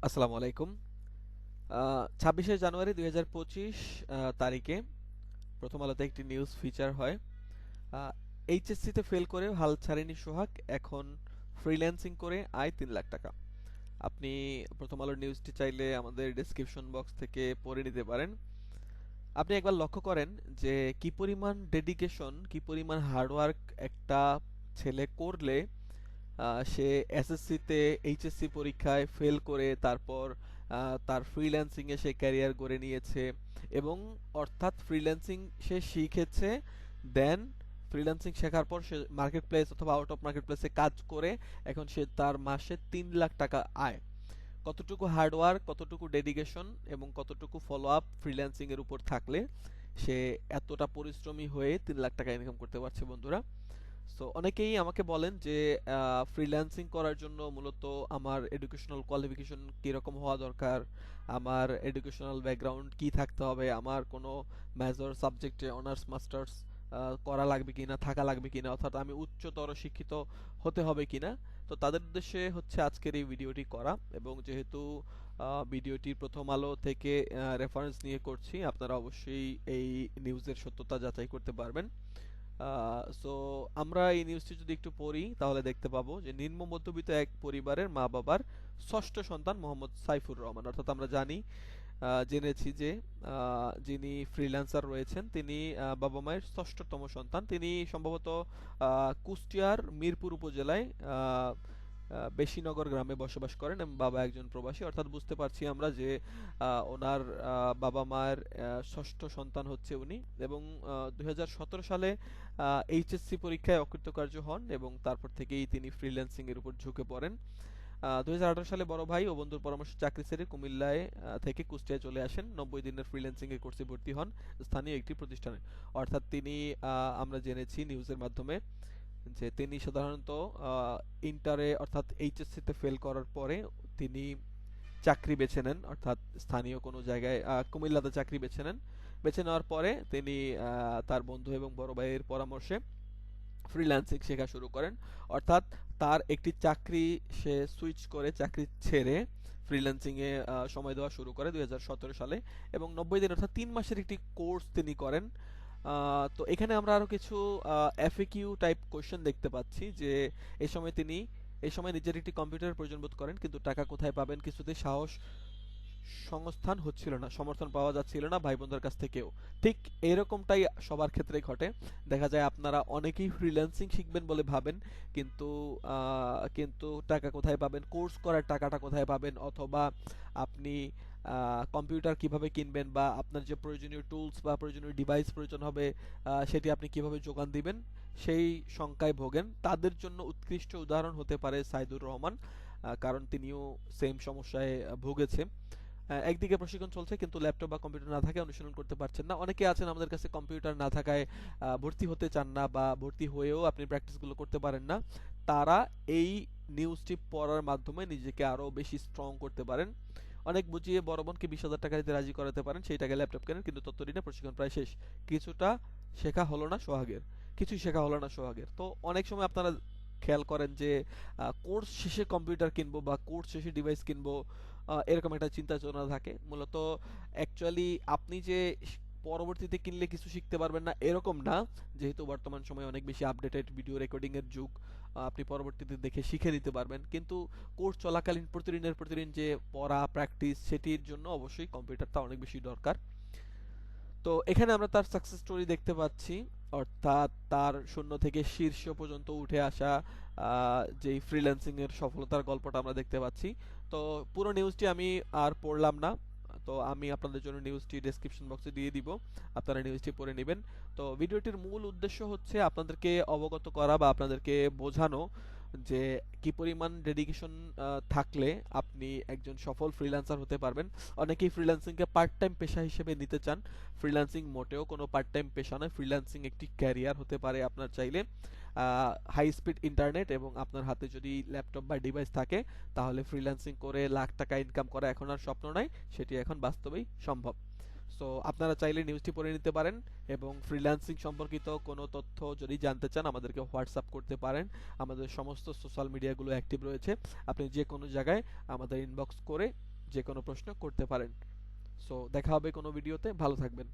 আসসালামু আলাইকুম। ২৬শে জানুয়ারি ২০২৫ তারিখে প্রথম আলোতে একটি নিউজ ফিচার হয়। এইচএসসিতে ফেল করে হাল ছাড়েনি সোহাগ, এখন ফ্রিল্যান্সিং করে আয় ৩ লাখ টাকা। আপনি প্রথম আলোর নিউজটি চাইলে আমাদের ডেসক্রিপশন বক্স থেকে পড়ে নিতে পারেন। আপনি একবার লক্ষ্য করেন যে কি পরিমাণ ডেডিকেশন, কি পরিমাণ হার্ডওয়ার্ক একটা ছেলে করলে সে এসএসসিতে এইচএসসি পরীক্ষায় ফেল করে তারপর তার ফ্রিল্যান্সিংয়ে সে ক্যারিয়ার গড়ে নিয়েছে এবং অর্থাৎ ফ্রিল্যান্সিং সে শিখেছে, দেন ফ্রিল্যান্সিং শেখার পর সে মার্কেট প্লেস অথবা আউট অফ মার্কেট প্লেসে কাজ করে এখন সে তার মাসে ৩ লাখ টাকা আয়। কতটুকু হার্ডওয়ার্ক, কতটুকু ডেডিকেশন এবং কতটুকু ফলো আপ ফ্রিল্যান্সিং এর উপর থাকলে সে এতটা পরিশ্রমী হয়ে ৩ লাখ টাকা ইনকাম করতে পারছে বন্ধুরা। সো অনেকেই আমাকে বলেন যে ফ্রিল্যান্সিং করার জন্য মূলত আমার এডুকেশনাল কোয়ালিফিকেশন কীরকম হওয়া দরকার, আমার এডুকেশনাল ব্যাকগ্রাউন্ড কি থাকতে হবে, আমার কোনো মেজর সাবজেক্টে অনার্স মাস্টার্স করা লাগবে কিনা, থাকা লাগবে কিনা, অর্থাৎ আমি উচ্চতর শিক্ষিত হতে হবে কিনা। তো তাদের উদ্দেশ্যে হচ্ছে আজকের এই ভিডিওটি করা, এবং যেহেতু ভিডিওটি প্রথম আলো থেকে রেফারেন্স নিয়ে করছি, আপনারা অবশ্যই এই নিউজের সত্যতা যাচাই করতে পারবেন। সো আমরা এই নিউজটি যদি একটু পড়ি তাহলে দেখতে পাবো যে নিম্ন মধ্যবিত্ত এক পরিবারের মা বাবার ষষ্ঠ সন্তান মোহাম্মদ সাইফুর রহমান, অর্থাৎ আমরা জানি জেনেছি যে যিনি ফ্রিল্যান্সার রয়েছেন তিনি বাবা মায়ের ষষ্ঠতম সন্তান। তিনি সম্ভবত কুষ্টিয়ার মিরপুর উপজেলায় বেশিনগর গ্রামে বসবাস করেন এবং বাবা একজন প্রবাসী, অর্থাৎ বুঝতে পারছি আমরা যে ওনার বাবা মায়ের ষষ্ঠ সন্তান হচ্ছে উনি। এবং ২০১৭ সালে এইচএসসি পরীক্ষায় অকৃতকার্য হন এবং তারপর থেকেই তিনি ফ্রিল্যান্সিং এর উপর ঝুঁকে পড়েন। ২০১৮ সালে বড় ভাই ও বন্ধুর পরামর্শে চাকরি ছেড়ে কুমিল্লায় থেকে কুষ্টিয়ায় চলে আসেন। ৯০ দিনের ফ্রিল্যান্সিং এর কোর্সে ভর্তি হন স্থানীয় একটি প্রতিষ্ঠানে। অর্থাৎ তিনি আমরা জেনেছি নিউজের মাধ্যমে যে তিনি সাধারণত ইন্টারে অর্থাৎ এইচএসসি তে ফেল করার পরে তিনি চাকরি বেছে নেন, অর্থাৎ স্থানীয় কোনো জায়গায় কুমিল্লাতে চাকরি বেছে নেন। বেছে নেওয়ার পরে তিনি তার বন্ধু এবং বড় ভাইয়ের পরামর্শে ফ্রিল্যান্সিং শেখা শুরু করেন। অর্থাৎ তার একটি চাকরি সে সুইচ করে, চাকরি ছেড়ে ফ্রিল্যান্সিং এ সময় দেওয়া শুরু করে ২০১৭ সালে এবং ৯০ দিন অর্থাৎ ৩ মাসের একটি কোর্স তিনি করেন। তো এখানে আমরা আরো কিছু এফএকিউ টাইপ কোশ্চেন দেখতে পাচ্ছি যে এই সময় নিজের একটি কম্পিউটারের প্রয়োজন বোধ করেন, কিন্তু টাকা কোথায় পাবেন কিছুতেই সাহস সংস্থান হচ্ছিল না, সমর্থন পাওয়া যাচ্ছিল না ভাই বোনদের কাছ থেকেও। ঠিক এরকমটাই সবার ক্ষেত্রেই ঘটে। দেখা যায় আপনারা অনেকেই ফ্রিল্যান্সিং শিখবেন বলে ভাবেন, কিন্তু টাকা কোথায় পাবেন, কোর্স করার টাকাটা কোথায় পাবেন, অথবা আপনি কম্পিউটার কিভাবে কিনবেন বা আপনার যে প্রয়োজনীয় টুলস বা প্রয়োজনীয় ডিভাইস প্রয়োজন হবে সেটি আপনি কিভাবে যোগান দিবেন সেই শঙ্কায় ভোগেন। তাদের জন্য উৎকৃষ্ট উদাহরণ হতে পারে সাইদুর রহমান, কারণ তিনিও সেম সমস্যায় ভুগেছে। একদিকে প্রশিক্ষণ চলছে কিন্তু ল্যাপটপ বা কম্পিউটার না থাকায় অনুশীলন করতে পারছেন না। অনেকে আছেন আমাদের কাছে কম্পিউটার না থাকায় ভর্তি হতে চান না বা ভর্তি হয়েও আপনি প্র্যাকটিসগুলো করতে পারেন না। তারা এই নিউজটি পড়ার মাধ্যমে নিজেকে আরো বেশি স্ট্রং করতে পারেন। অনেক বুঝিয়ে বড় বোনকে ২০,০০০ টাকা দিতে রাজি করাতে পারেন, সেই টাকায় ল্যাপটপ কেনেন, কিন্তু ততদিনে প্রশিক্ষণ প্রায় শেষ। কিছুটা শেখা হলো না সোহাগের, কিছুই শেখা হলো না সোহাগের। তো অনেক সময় আপনারা খেয়াল করেন যে কোর্স শেষে কম্পিউটার কিনবো বা কোর্স শেষে ডিভাইস কিনবো, এরকম একটা চিন্তা চেতনা থাকে। মূলত অ্যাকচুয়ালি আপনি যে পরবর্তীতে কিনলে কিছু শিখতে পারবেন না এরকম না, যেহেতু বর্তমান সময়ে অনেক বেশি আপডেটেড ভিডিও রেকর্ডিং এর যুগ, আপনি পরবর্তীতে দেখে শিখে নিতে পারবেন। কিন্তু কোর্স চলাকালীন প্রতিদিন যে পড়া প্র্যাকটিস সেটির জন্য অবশ্যই কম্পিউটারটা অনেক বেশি দরকার। তো এখানে আমরা তার সাকসেস স্টোরি দেখতে পাচ্ছি, অর্থাৎ তার শূন্য থেকে শীর্ষ পর্যন্ত উঠে আসা যেই ফ্রিল্যান্সিং এর সফলতার গল্পটা আমরা দেখতে পাচ্ছি। তো পুরো নিউজটি আমি আর পড়লাম না, তো আমি আপনাদের জন্য নিউজটি ডেসক্রিপশন বক্সে দিয়ে দিব, আপনারা নিউজটি পড়ে নেবেন। তো ভিডিওটির মূল উদ্দেশ্য হচ্ছে আপনাদেরকে অবগত করা বা আপনাদেরকে বোঝানো যে কি পরিমাণ ডেডিকেশন থাকলে আপনি একজন সফল ফ্রিল্যান্সার হতে পারবেন। অনেকেই ফ্রিল্যান্সিংকে পার্ট টাইম পেশা হিসেবে নিতে চান। ফ্রিল্যান্সিং মোটেও কোনো পার্ট টাইম পেশা নয়, ফ্রিল্যান্সিং একটি ক্যারিয়ার হতে পারে আপনার চাইলে। হাই স্পিড ইন্টারনেট এবং আপনার হাতে যদি ল্যাপটপ বা ডিভাইস থাকে তাহলে ফ্রিল্যান্সিং করে লাখ টাকা ইনকাম করা এখন আর স্বপ্ন নয়, সেটি এখন বাস্তবেই সম্ভব। সো আপনারা চাইলে নিউজটি পড়ে নিতে পারেন এবং ফ্রিল্যান্সিং সম্পর্কিত কোনো তথ্য যদি জানতে চান আমাদেরকে হোয়াটসঅ্যাপ করতে পারেন। আমাদের সমস্ত সোশ্যাল মিডিয়াগুলো অ্যাক্টিভ রয়েছে, আপনি যে কোনো জায়গায় আমাদের ইনবক্স করে যে কোনো প্রশ্ন করতে পারেন। সো দেখা হবে কোনো ভিডিওতে, ভালো থাকবেন।